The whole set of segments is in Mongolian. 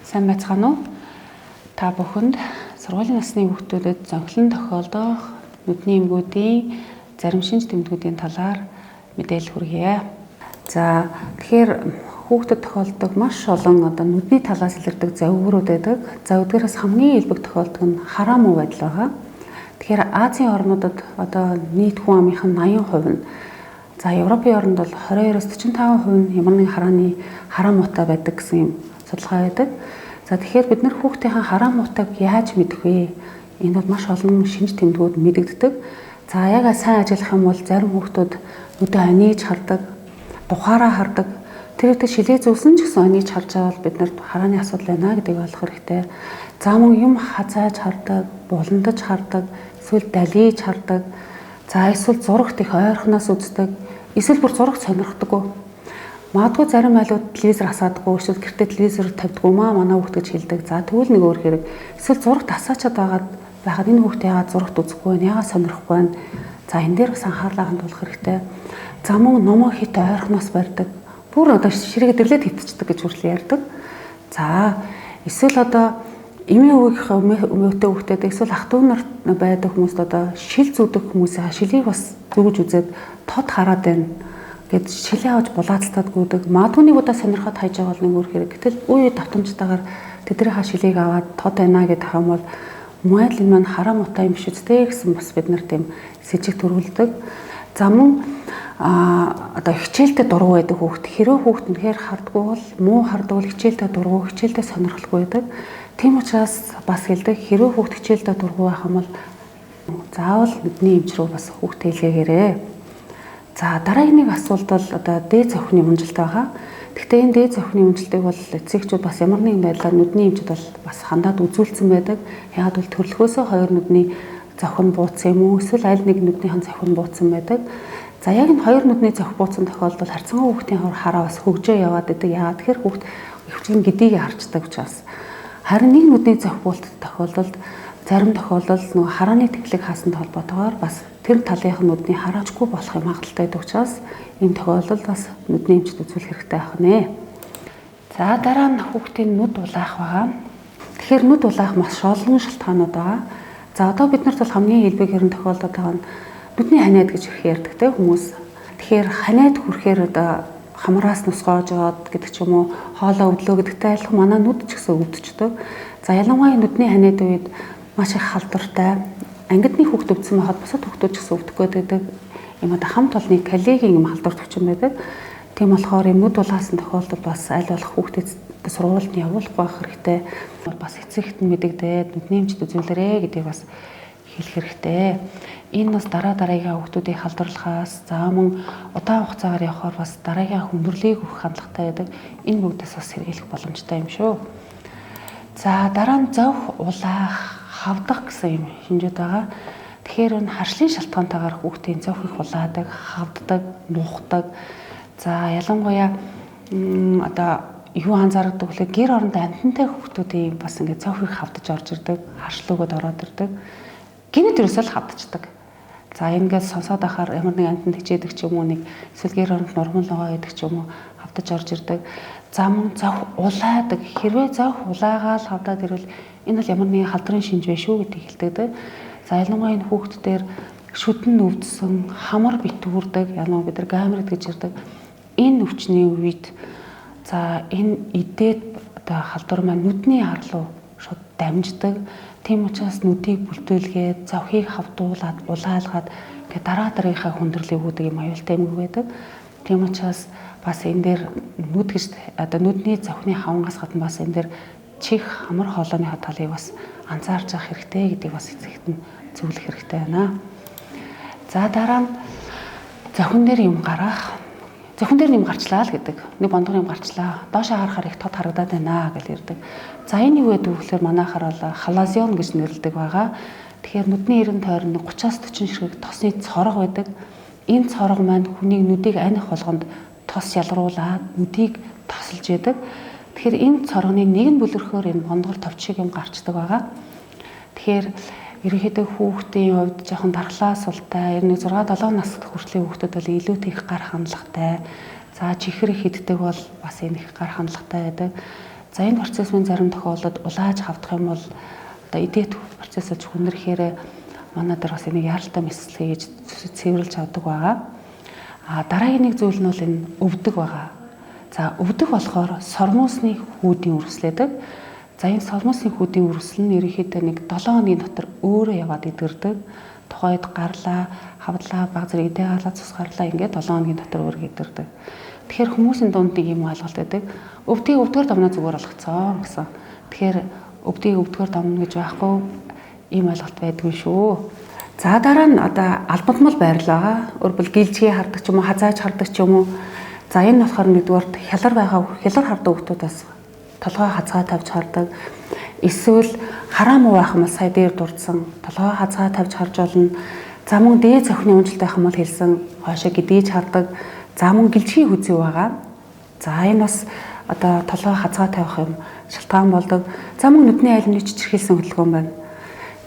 Сайн байцгаана уу? Та бүхэнд сургуулийн насны хүүхдүүдэд зөнхлөн тохиолдох нүдний эмгүүдийн зарим шинж тэмдгүүдийн талаар мэдээлэл хүргье. За тэгэхээр хүүхдэд тохиолддог маш олон нүдний талаас илэрдэг завьгуурууд байдаг. За өдгөөс хамгийн илбэг тохиолдог нь хараа муу байдал байгаа. Тэгэхээр Азийн орнуудад нийт хүн амынх нь 80% нь, за Европын орнд бол 22-45% нь ямар нэгэн хараа муутай байдаг гэсэн юм судалгаа байдаг. За тэгэхээр бид нар хүүхдийн хараа муутайг яаж мэдэх вэ? Энэ бол маш олон шинж тэмдгүүд мэдэгддэг. За яг сайн ажиллах юм бол зарим хүүхдүүд нүдээ аниж хардаг, тухаараа хардаг. Тэр ихтэй шилээ зүүсэн ч гэсэн аниж харж байгаа бол бид нарт харааны асуудал байна гэдгийг ойлгох хэрэгтэй. За мөн юм хазааж хардаг, буландаж хардаг, эсвэл далиж хардаг. За эсвэл зурагт их ойрхоноос үздэг, эсвэл бүр зурагт сонирхдаггүй. Магадгүй зарим айлууд телевизээр хасаадаггүй, эсвэл гэртээ телевизээр тавьдаггүй манай хүүхд гэж хэлдэг. За тэгвэл нэг өөр хэрэг. Эсвэл зурагт хасаачаад байгаад энэ хүүхдээ яагаад зурагт үзэхгүй вэ? Яагаад сонирхгүй вэ? За энэ дээр бас анхаарлаа хандуулах хэрэгтэй. За мөн номоо хит ойрхоноос барьдаг. Бүр ширээгээ дэрлээд хөвтчихдэг гэж хүртэл ярьдаг. За эсвэл эмээ өвгөх өмөөтэй хүүхдэд эсвэл ах トゥ нарт байдаг хүмүүст шил зүүдэг хүмүүсийн шилийг бас зүгж үзээд тод хараад байна гэд шилээ авч булаацтаад гүйдэг. Магадгүй нэг удаа сонирхоод хайж байгаа бол нэг өөр хэрэг. Гэтэл үе давтамжтайгаар тэдний шилийг аваад тод байна гэдэг юм бол мойл энэ маань хараа муутай юм биш үстэй гэсэн бас бид нар тийм сэжиг төрүүлдэг. За мөн хичээлдээ дургу байдаг хүүхд. Хэрвээ хүүхд үнэхээр хардггүй бол муу хардвал хичээлдээ дургу, хичээлдээ сонирхолгүй байдаг. Тийм учраас бас хэлдэг хэрвээ хүүхд хичээлдээ дургу байх юм бол заавал нүдний эмч рүү бас хүүхдээ илгээгээрэй. За дараагийн нэг асуулт бол дээд завхны өмжилт байгаа. Гэхдээ энэ дээд завхны өмжилтийг бол эцэгчүүд бас ямар нэгэн байдлаар нүдний эмчд бол бас хандаад үзүүлсэн байдаг. Яагаад бол төрөлхөөсөө хоёр нүдний завх нь бууцсан юм уу? Эсвэл аль нэг нүднийхэн завх нь бууцсан байдаг. За яг энэ хоёр нүдний завх бууцсан тохиолдолд харьцангуй хүүхдийн хараа бас хөгжөө яваад байдаг. Яагаад тэгэхээр хүүхд өвчгийн гэдгийг харцдаг учраас. Харин нэг нүдний завх бууцсан тохиолдолд зарим тохиолдолд нөгөө харааны тэнхлэг хаасантай холбоотойгоор бас тэр талынх нь нүдний хараачгүй болох юм хангалттай байдаг учраас ийм тохиолдолд бас нүдний эмчд үзүүлэх хэрэгтэй байх нэ. За дараа нь хүүхдийн нүд улаах байгаа. Тэгэхээр нүд улаах маш олон шалтгаанууд байгаа. За бид нарт бол хамгийн илбэг хэрэн тохиолдоод байгаа нь нүдний ханиад гэж их ярьдаг те хүмүүс. Тэгэхээр ханиад хүрэхээр хамраас нусгоож яваад гэдэг ч юм уу хоолоо өдлөө гэдэгтэй айлхан манай нүд ч гэсэн өвдчихдөг. За ялангуяа нүдний ханиад үед маш их халдвартай ангидны хүүхд өвдсөн байхад бусад хүүхдүүд ч гэсэн өвдөх байдаг. Ийм хамт олонны калигийн юм халдвар төвчин байдаг. Тийм болохоор юм нүд улаасан тохиолдолд бас аль болох хүүхдэд сургуульд нь явуулах байх хэрэгтэй. Бас эцэгт нь мэдэгдээд нүдний эмчд үзүүлээрэй гэдгийг бас хэлэх хэрэгтэй. Энэ бас дараагийн хүүхдүүдийн халдварлахаас за мөн удаан хугацаагаар явхаар бас дараагийн хүндрэлийг өгөх хандлагатай байдаг. Энэ бүгдээс бас сэргийлэх боломжтой юм шүү. За дараа нь завх улаах, хавдах гэсэн юм шинжүүд байгаа. Тэгэхээр энэ харшлын шалтгаантайгаар хүүхдийн завх их улаадаг, хавддаг, нухдаг. За ялангуяа юу анзаардаг вэ? Гэр оронд амьтантай хүүхдүүдийн бас ингээд завх их хавдаж орж ирдэг, харшил өгöd ороод ирдэг. Гинэд ерөөсөө л хавдчихдаг. За ингээд сонсоод ахаар ямар нэг амьтанд хичээдэг ч юм уу нэг эсвэл гэр оронд нурман логоо гэдэг ч юм уу хавдаж орж ирдэг. За мөн завх улаадаг. Хэрвээ завх улаагаал хавдаад ирвэл энэ бол ямар нэгэн халдрын шинж вэ шүү гэдгийг хэлдэг. За ялангуяа энэ хүүхд дээр шүдэн өвдсөн, хамар битүүрдэг, бид нар гамрид гэж ярьдаг. Энэ өвчний үед за энэ идээд халдвар маань нүдний хар руу шууд дамждаг. Тийм учраас нүдийг бүлтүүлгээд завхийг хавдуулаад улаалгаад ингээд дараагийнхаа хүндрэлийг өгдөг юм аюултай юм байдаг. Тийм учраас бас энэ дээр нүд гэж нүдний завхны хавангаас гадна бас энэ дээр чих хамар хоолойны талыг бас анзаарч авах хэрэгтэй гэдгийг бас эцэгт нь зөвлөх хэрэгтэй байна. За дараа нь завхин дээр юм гарах. Завхин дээр юм гарчлаа л гэдэг. Нэг бондгор юм гарчлаа. Доошоо харахаар их тод харагдаад байна гэж ярьдаг. За энэ юу гэдэг вэ гэхээр манайхаар бол халазион гэж нэрлэдэг байгаа. Тэгэхээр нүдний эрен тойрон 30-аас 40 ширхэг тосны цорго байдаг. Энэ цорго маань хүний нүдийг аних болгонд тос ялгаруулаад нүдийг тосолж яадаг. Тэгэхээр энэ цоргоны нэг нь бүлэрхөөр энэ бондгор товчиг юм гарчдаг байгаа. Тэгэхээр ерөнхийдөө хүүхдийн хувьд жоохон дархлаа султай 6-7 насд хүртлийн хүүхдүүд бол илүүтэй их гар хандлагатай. За чихэр хиддэг бол бас энэ их гар хандлагатай байдаг. За энэ процессын зарим тохиолдолд улааж хавдах юм бол одоо эдээд процессыг хүнрэхээр манай дээр бас энийг яралтай мэслэгээ гэж цэвэрлж авдаг байгаа. Дараагийн нэг зүйл нь бол энэ өвдөг байгаа. За өвдөх болохоор сормуусны хүүдийн үрслэдэг. За энэ сормуусны хүүдийн үрсэл нь ерөнхийдөө нэг 7 хоногийн дотор өөрөө яваад идэрдэг. Тухайд гарлаа, хавдлаа, баг зэрэг идэ галаа, цус гарлаа ингээд 7 хоногийн дотор өөрөө идэрдэг. Тэгэхээр хүмүүсийн дунд нэг юм ойлголт байдаг. Өвдгийг өвдгөр давна зүгээр болгоцсон гэсэн. Тэгэхээр өвдгийг өвдгөр давна гэж байхгүй ийм ойлголт байдгүй шүү. За дараа нь одоо албадмал байрлаа. Өөрөлдвөл гэлжгээ хардаг ч юм уу, хазааж хардаг ч юм уу. За энэ болохоор нэгдүгээр хялар байгаа хялар хардаг хүмүүсээс толгой хазгаа тавьж хардаг. Эсвэл хараа муу байх юм бол сая дээр дурдсан толгой хазгаа тавьж харж болно. За мөн дээд цохны унжилт байх юм бол хэлсэн хоошоо гидээж хардаг. За мөн гэлжгийн хүзий байгаа. За энэ бас одоо толгой хазгаа тавих юм шалтгаан болдог. За мөн нүдний айлмны чичирхийлсэн хөдөлгөөн байна.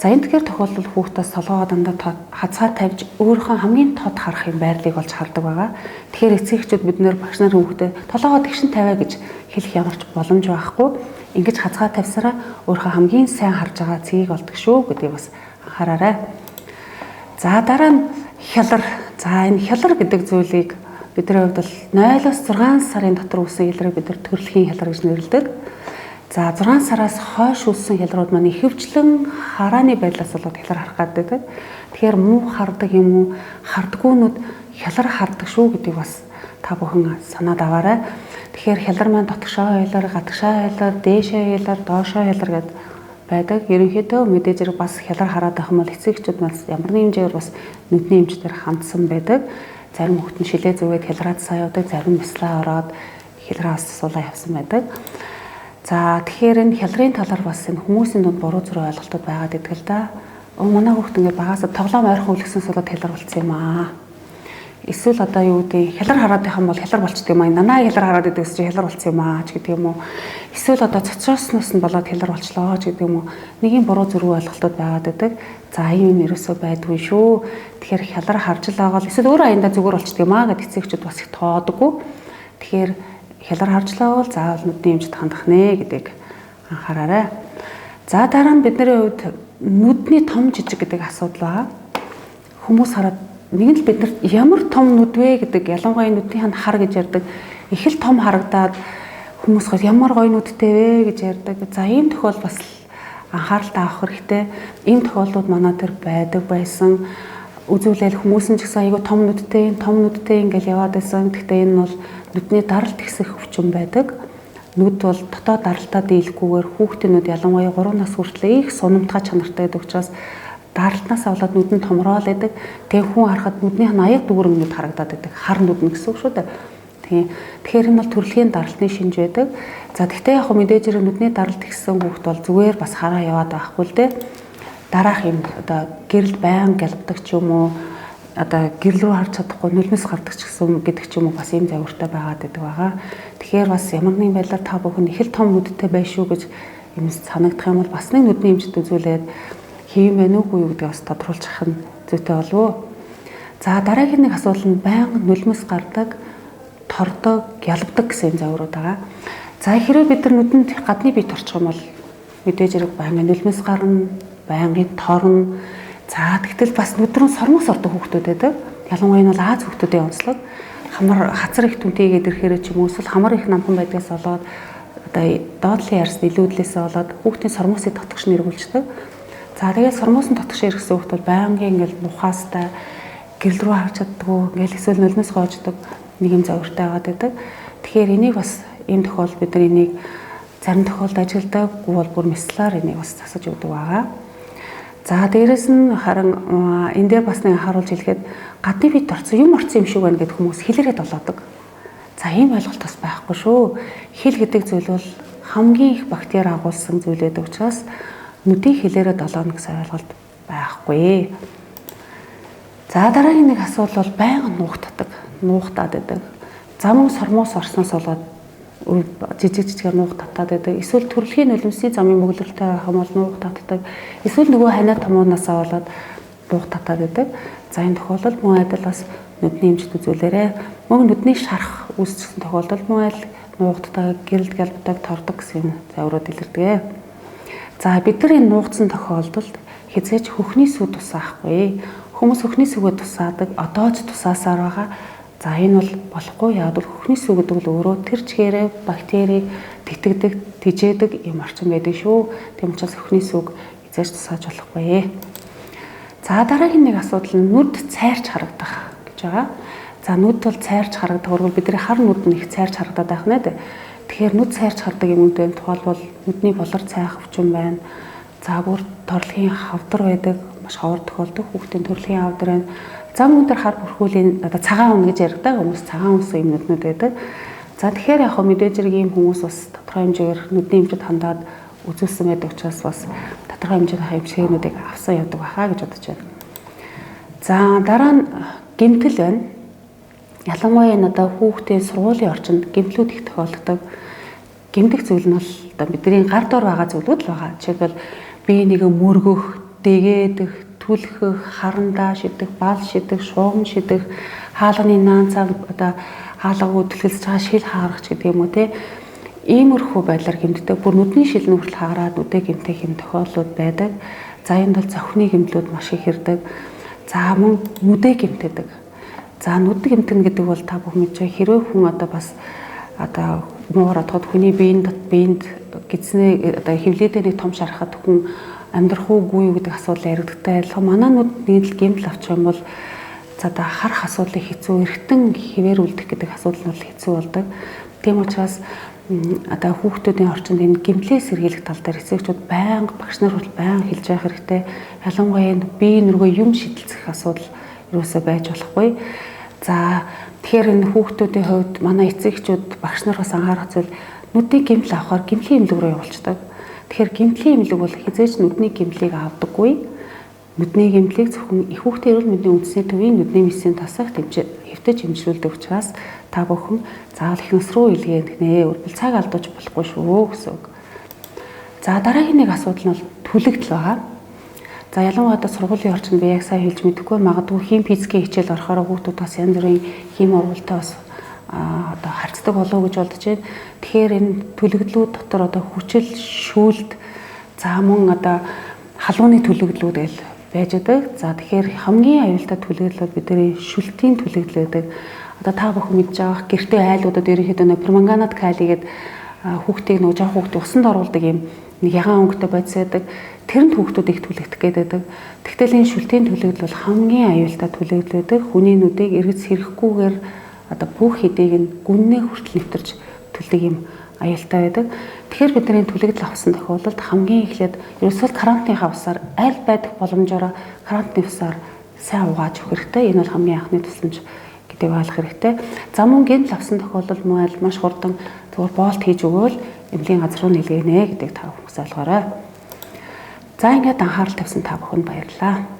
За энэ тэгэхээр тохиолдол хүүхдээс толгойгоо дандаа хазгаа тавьж өөрийнхөө хамгийн тод харах юм байрлалыг олж хардаг байгаа. Тэгэхээр эцэгчүүд бид нэр багш нарын хүүхдэд толгойгоо тэгшин тавиа гэж хэлэх ямарч боломж байхгүй. Ингэж хазгаа тавьсараа өөрийнхөө хамгийн сайн харж байгаа цэгийг олдог шүү гэдгийг бас анхаараарай. За дараа нь хялар. За энэ хялар гэдэг зүйлийг бидний хувьд бол 0-6 сарын дотор үүсэн хялрыг бид нар төрөлхийн хялар гэж нэрлэдэг. За 6 сараас хойш үүссэн хялрууд маань ихэвчлэн харааны байдлаас болоод хялар харах гэдэг. Тэгэхээр муу хардаг юм уу, хардгуунууд хялар хардаг шүү гэдгийг бас та бүхэн санаад аваарай. Тэгэхээр хялар маань дотгошоо хялар, гадагшаа хялар, дээшээ хялар, доошоо хялар гэдэг байдаг. Ерөнхийдөө мэдээж хэрэг бас хялар хараад байх юм бол эцэгчүүд бас ямар нэгэн хэмжээгээр бас нүдний эмчтэр хандсан байдаг. Зарим хүүхэд нь шилээ зүгээд хялраад сая явдаг, зарим бяслаа ороод хялраа суулаа явсан байдаг. За тэгэхээр энэ хялрын талаар бас энэ хүмүүсийн дунд буруу зүрх ойлголтууд байгаад идэг л да. Манай хүүхд ингээд багасаа тоглоом ойрхон үлгсэнс болоод хялар болцсон юм аа. Эсвэл одоо юу гэдэг хялар хараад байх юм бол хялар болчдөг юм аа. Нанаа хялар хараад идэгс чи хялар болцсон юм аа ч гэдэг юм уу. Эсвэл одоо цоцроосноос нь болоод хялар болчлоо ч гэдэг юм уу. Нэг юм буруу зүрх ойлголтууд байгаад идэг. За ийм юм ерөөсөө байдгүй шүү. Тэгэхээр хялар харж л байгаа л эсвэл өөр аяндаа зүгээр болчдөг юм аа гэд эцэгчүүд бас их тоодоггүй. Тэгэхээр хялар харжлаа бол заавал нүдний эмчт хандах нэ гэдгийг анхаараарай. За дараа нь бидний хувьд нүдний том жижиг гэдэг асуудал байгаа. Хүмүүс хараад нэг нь л биднэрт ямар том нүд вэ гэдэг ялангуяа нүдийн хар гэж ярьдаг. Их л том харагдаад хүмүүс хол ямар гоё нүдтэй вэ гэж ярьдаг. За ийм тохиол бас анхааралтай авах хэрэгтэй. Энэ тохиолдлууд манай төр байдаг байсан. Үзүүлэл хүмүүс нь ч гэсэн айгүй том нүдтэй ингээл яваад байсан. Гэхдээ энэ бол нүдний даралт ихсэх өвчин байдаг. Нүд бол дотоод даралтаа дийлэхгүйгээр хүүхдийн нүд ялангуяа 3 нас хүртэл их сунамтгай чанартай байдаг учраас даралтнаас болоод нүд нь томроод байдаг. Тэгээ хүн харахад нүднийх нь аяг дүүрэн нүд харагдаад байдаг. Хар нүд нь гэсэн үг шүү дээ. Тэгэхээр энэ бол төрөлхийн даралтны шинж байдаг. За тэгтээ яг мэдээж хэрэг нүдний даралт ихсэн хүүхд бол зүгээр бас хараа яваад байхгүй л дээ. Дараах юм одоо гэрэл байн галбдаг ч юм уу одоо гэрэл рүү харж чадахгүй нулимс гардаг ч гэсэн гэдэг ч юм уу бас ийм завиртай байгаад байдаг байгаа. Тэгэхээр бас ямар нэгэн байдлаар та бүхэн их л том нүдтэй байх шүү гэж юм санагдах юм бол бас нэг нүдний эмчт үзүүлээд хийм байна уугүй юу гэдгийг бас тодруулчих нь зүйтэй болов уу. За дараагийн нэг асуудал нь байнга нулимс гардаг, тордог, гялбдаг гэсэн завирууд байгаа. За хэрвээ бид нар нүдэнд гадны бие торчих юм бол мэдээж хэрэг байнга нулимс гарна, байнгын торно. За тэгтэл бас нүд рүү сормоос ордог хүүхдүүд байдаг. Ялангуяа энэ бол Аз хүүхдүүдийн онцлог. Хамар хацар их түнтэйгээд ирэхээр ч юм уу эсвэл хамар их намхан байдгаас болоод одоо доотлын ярс илүүдлээсээ болоод хүүхдийн сормоосыг татгаш нэрвүүлждэг. За тэгээд сормоосын татгаш иргэсэн хүүхд бол байнгын ингээл мухаастай гэрэл рүү харж чаддгүй ингээл эсвэл нулимс гоождаг нэг юм завиртай байгаад байдаг. Тэгэхээр энийг бас ийм тохиолдолд бид нар энийг зарим тохиолдолд ажилдаагүй бол бүр мяслаар энийг бас засаж өгдөг байгаа. За дээрэс нь харин энэ дээр бас нэг харуулж хэлэхэд гадны бие орцсон юм орцсон юм шиг байна гэд хүмүүс хэлэрэд болоодог. За ийм ойлголт бас байхгүй шүү. Хэл гэдэг зүйл бол хамгийн их бактери агуулсан зүйл байдаг учраас нүдийн хэлээрээ долооно гэсэн ойлголт байхгүй. За дараагийн нэг асуудал бол байнга нуугтаад байдаг. Зам сормоос орсноос болоод жижигээр нуух татаад байдаг. Эсвэл төрөлхийн нулимсны замын мөглөлтөй байх юм бол нуух татдаг. Эсвэл нөгөө ханаа томооноосаа болоод нуух татаад байдаг. За энэ тохиолдолд мөн адил бас нүдний эмчт үзүүлээрэ. Мөн нүдний шарах үүсчихсэн тохиолдолд мөн нуугддаг, гэрэлд галбдаг, тордог гэсэн заврууд илэрдэг. За бид нар энэ нуугдсан тохиолдолд хизээч хөхний сүг тусаахгүй. Хүмүүс хөхний сүгээ тусаадаг, одоо ч тусаасаар байгаа. За энэ бол болохгүй. Яг бол хөхний сүг гэдэг бол өөрөө тэр чигээрээ бактерийг тэтгдэг, тижээдэг юм орчин байдаг шүү. Тийм учраас хөхний сүг хизээч тусааж болохгүй. За дараагийн нэг асуудал нь нүд цайрч харагдах гэж байгаа. За нүд бол цайрч харагдах бол бидний хар нүд нь их цайрч харагдаад байх нэ. Тэгэхээр нүд цайрч хардаг юмнуудын тухайлбал нүдний болор цайх өвчин байна. За бүр торлогийн хавдар байдаг, маш ховор тохиолдог хүүхдийн төрлийн хавдар байна. Зам өндөр хар бүрхүүлийн одоо цагаан үн гэж ярьдаг хүмүүс цагаан үсэн юм нүднүүд байдаг. За тэгэхээр яг мэдээж зэрэг ийм хүмүүс бас тодорхой хэмжээгээр нүдний эмчэд хандаад үзүүлсэн байдаг учраас бас тодорхой хэмжээний хэмжээнүүдийг авсан явдаг байхаа гэж бодож байна. За дараа нь гэмтэл байна. Ялангуяа энэ одоо хүүхдийн сургуулийн орчинд гэмтлүүд их тохиолддог. Гэмтэх зүйл нь бол одоо бидний гар дор байгаа зүйлүүд л байгаа. Жишээлбэл бие нэг мөргөх, дэгээдэх, түлхэх, харандаа шидэх, бал шидэх, шугам шидэх, хаалганы наанцаа одоо хаалгаа төлөвлөж байгаа шил хаарах гэдэг юм уу те. Иймэрхүү байдлаар гэмтдэг. Бүр нүдний шил нүртэл хаараад нүдэ гэмтэх юм тохиолдлууд байдаг. За энд бол зохины гэмтлүүд маш их ирдэг. За мөн нүдэ гэмтдэг. За нүд гэмтэн гэдэг бол та бүхэн мэдж байгаа хэрвээ хүн одоо бас одоо муур отоход хүний биенд гидснээ одоо хевлээдээ нэг том шарахад хүн амьдрах уугүй юу гэдэг асуудал яригддаг. Адилхан манай нүд нэг л гэмтэл авчих юм бол за одоо харах асуудлыг хэцүү, эргэтэн хിവэр үлдэх гэдэг асуудал нь бол хэцүү болдог. Тийм учраас одоо хүүхдүүдийн орчинд энэ гэмтлээс сэргийлэх тал дээр эцэгчүүд байнга багш нар бол байнга хэлж явах хэрэгтэй. Ялангуяа энэ бие нөргөө юм шидэлцэх асуудал юусаа байж болохгүй. За тэгэхээр энэ хүүхдүүдийн хувьд манай эцэгчүүд багш нар бас анхаарах зүйл нүдний гэмтэл авахаар гэмтлийн эмнэлэг рүү явуулцдаг. Тэгэхээр гэмтлийн эмнэлэг бол хизээч нүдний гэмтлийг авдаггүй. Нүдний гэмтлийг зөвхөн их хүүхдийн эрүүл мэндийн үндэсний төвийн нүдний мэсийн тасах хэвтэж хэмжүүлдэг учраас та бүхэн заавал их нас руу илгээх нэ. Үргэлж цаг алдууж болохгүй шүү гэсэн үг. За дараагийн нэг асуудал нь бол түлэгдэл байгаа. За ялангуяа одоо сургуулийн орчинд би яг сайн хэлж мэдэхгүй магадгүй хим физикийн хичээл орохоор хүүхдүүд бас янз бүрийн хим урвалтай бас одоо харцдаг болов уу гэж бодож байна. Тэгэхээр энэ төлөвлөлүүд дотор одоо хүчил, шүүлт, за мөн одоо халууны төлөвлөлүүд гээл байж байгаа. За тэгэхээр хамгийн аюултай төлөвлөлүүд бидний шүлтийн төлөвлөл байдаг. Одоо та бүхэн мэдж байгаа гэртээ айлуудад ерөнхийдөө нэг перманганат калий гэдэг хүүхдийг нөгөө жоох хүүхдийг усанд оруулдаг юм нэг ягаан өнгөтэй бодис байдаг. Тэрэнд хүүхдүүд их түлэгдэх гэдэг. Тэгтэл энэ шүлтийн төлөвлөл бол хамгийн аюултай төлөвлөл байдаг. Хүний нүдийг эргэц сэрэхгүйгээр одоо бүх хэдийг нь гүннээ хүртэл нэвтэрч төлдөг юм аюултай байдаг. Тэгэхээр бид нар энэ төлөвлөл авсан тохиолдолд хамгийн эхлээд ерөөсөө карантины хавсаар аль байдаг боломжоор карантины усаар сайн угааж өгөх хэрэгтэй. Энэ бол хамгийн анхны тусламж гэдэг ойлгох хэрэгтэй. За мөн гэмтэл авсан тохиолдолд мөн аль маш хурдан зөвхөн боолт хийж өгөөл эмнэлгийн газар руу нэлгээнэ гэдэг та бүхэн ойлгоорой. За ингээд анхаарал тавьсан та бүхэнд баярлалаа.